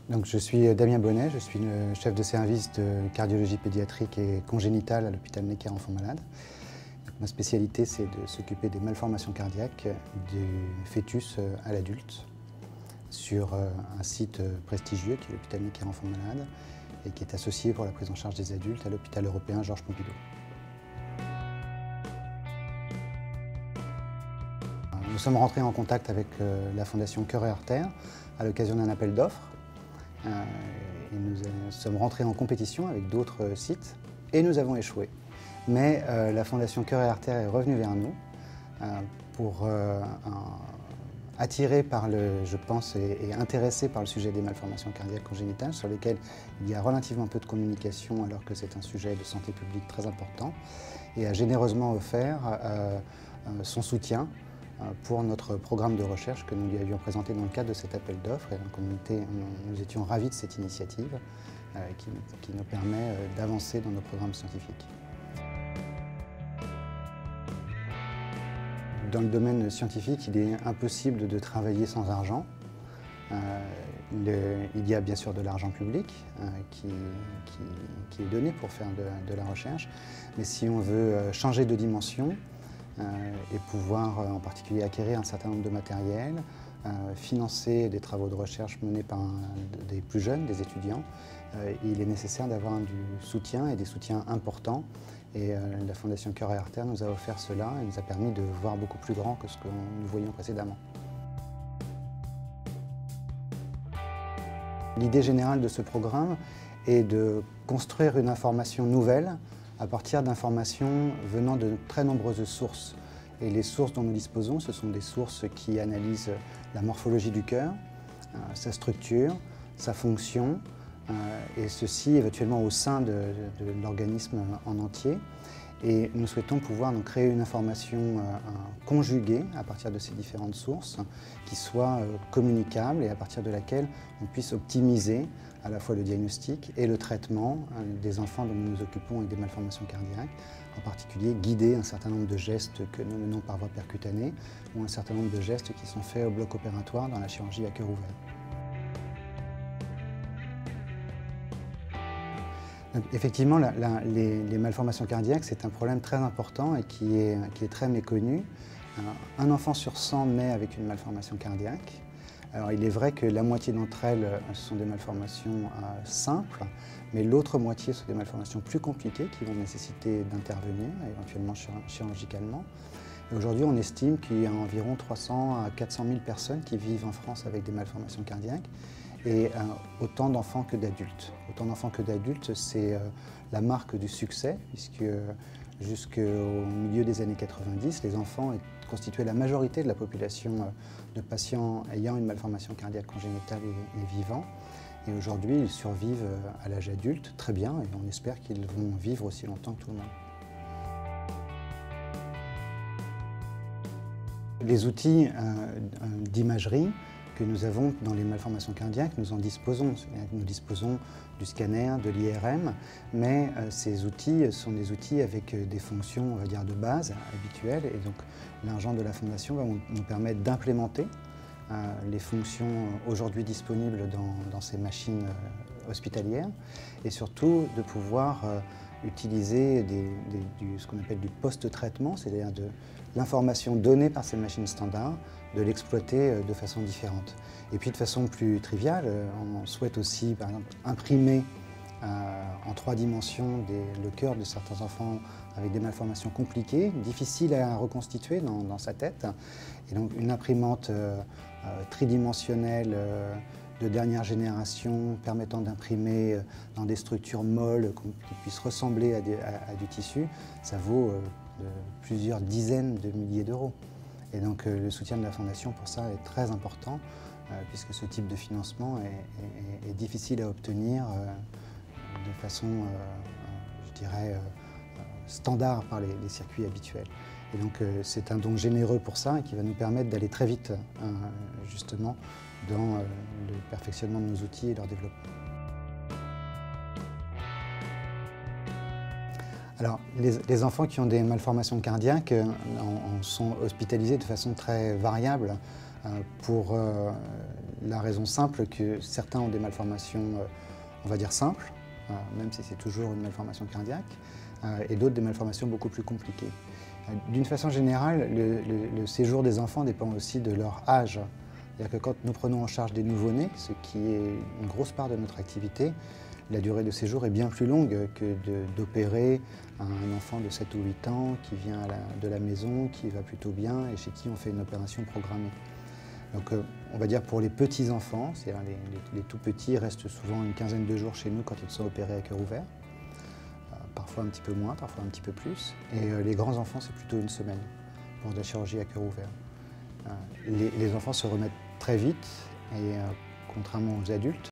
Donc, je suis Damien Bonnet, je suis le chef de service de cardiologie pédiatrique et congénitale à l'hôpital Necker Enfants Malades. Ma spécialité, c'est de s'occuper des malformations cardiaques du fœtus à l'adulte sur un site prestigieux qui est l'hôpital Necker Enfants Malades et qui est associé pour la prise en charge des adultes à l'hôpital européen Georges Pompidou. Nous sommes rentrés en contact avec la Fondation Cœur et Artères à l'occasion d'un appel d'offres. Et nous sommes rentrés en compétition avec d'autres sites et nous avons échoué. Mais la Fondation Cœur et Artères est revenue vers nous pour attirée par je pense, et intéressée par le sujet des malformations cardiaques congénitales sur lesquelles il y a relativement peu de communication alors que c'est un sujet de santé publique très important et a généreusement offert son soutien pour notre programme de recherche que nous lui avions présenté dans le cadre de cet appel d'offres. Et donc nous étions ravis de cette initiative qui nous permet d'avancer dans nos programmes scientifiques. Dans le domaine scientifique, il est impossible de travailler sans argent. Il y a bien sûr de l'argent public qui est donné pour faire de la recherche, mais si on veut changer de dimension et pouvoir en particulier acquérir un certain nombre de matériel, financer des travaux de recherche menés par des plus jeunes, des étudiants, il est nécessaire d'avoir du soutien et des soutiens importants. Et la Fondation Cœur et Artères nous a offert cela et nous a permis de voir beaucoup plus grand que ce que nous voyions précédemment. L'idée générale de ce programme est de construire une information nouvelle à partir d'informations venant de très nombreuses sources. Et les sources dont nous disposons, ce sont des sources qui analysent la morphologie du cœur, sa structure, sa fonction, et ceci éventuellement au sein de l'organisme en entier. Et nous souhaitons pouvoir donc créer une information conjuguée à partir de ces différentes sources qui soit communicable et à partir de laquelle on puisse optimiser à la fois le diagnostic et le traitement des enfants dont nous nous occupons avec des malformations cardiaques, en particulier guider un certain nombre de gestes que nous menons par voie percutanée ou un certain nombre de gestes qui sont faits au bloc opératoire dans la chirurgie à cœur ouvert. Donc, effectivement, les malformations cardiaques, c'est un problème très important et qui est très méconnu. Un enfant sur 100 naît avec une malformation cardiaque. Alors, il est vrai que la moitié d'entre elles sont des malformations simples, mais l'autre moitié sont des malformations plus compliquées qui vont nécessiter d'intervenir, éventuellement chirurgicalement. Aujourd'hui, on estime qu'il y a environ 300 à 400 000 personnes qui vivent en France avec des malformations cardiaques et autant d'enfants que d'adultes. Autant d'enfants que d'adultes, c'est la marque du succès, puisque jusqu'au milieu des années 90, les enfants constituaient la majorité de la population de patients ayant une malformation cardiaque congénitale et vivants. Et aujourd'hui, ils survivent à l'âge adulte très bien et on espère qu'ils vont vivre aussi longtemps que tout le monde. Les outils d'imagerie que nous avons dans les malformations cardiaques, nous en disposons. Nous disposons du scanner, de l'IRM, mais ces outils sont des outils avec des fonctions, on va dire, de base habituelles. Et donc l'argent de la Fondation va nous permettre d'implémenter les fonctions aujourd'hui disponibles dans ces machines hospitalières et surtout de pouvoir utiliser ce qu'on appelle du post-traitement, c'est-à-dire de l'information donnée par ces machines standards, de l'exploiter de façon différente. Et puis de façon plus triviale, on souhaite aussi par exemple imprimer en 3 dimensions le cœur de certains enfants avec des malformations compliquées, difficiles à reconstituer dans sa tête. Et donc une imprimante tridimensionnelle de dernière génération permettant d'imprimer dans des structures molles qui puissent ressembler à du tissu, ça vaut plusieurs dizaines de milliers d'euros. Et donc le soutien de la Fondation pour ça est très important puisque ce type de financement est difficile à obtenir de façon, je dirais, standard par les circuits habituels. Et donc c'est un don généreux pour ça et qui va nous permettre d'aller très vite justement dans le perfectionnement de nos outils et leur développement. Alors, les enfants qui ont des malformations cardiaques sont hospitalisés de façon très variable pour la raison simple que certains ont des malformations, on va dire simples, même si c'est toujours une malformation cardiaque, et d'autres des malformations beaucoup plus compliquées. D'une façon générale, le séjour des enfants dépend aussi de leur âge. C'est-à-dire que quand nous prenons en charge des nouveau-nés, ce qui est une grosse part de notre activité, la durée de séjour est bien plus longue que d'opérer un enfant de 7 ou 8 ans qui vient de la maison, qui va plutôt bien et chez qui on fait une opération programmée. Donc on va dire pour les petits-enfants, c'est-à-dire les tout petits, restent souvent une quinzaine de jours chez nous quand ils sont opérés à cœur ouvert. Parfois un petit peu moins, parfois un petit peu plus. Et les grands enfants, c'est plutôt une semaine pour de la chirurgie à cœur ouvert. Les enfants se remettent très vite et contrairement aux adultes,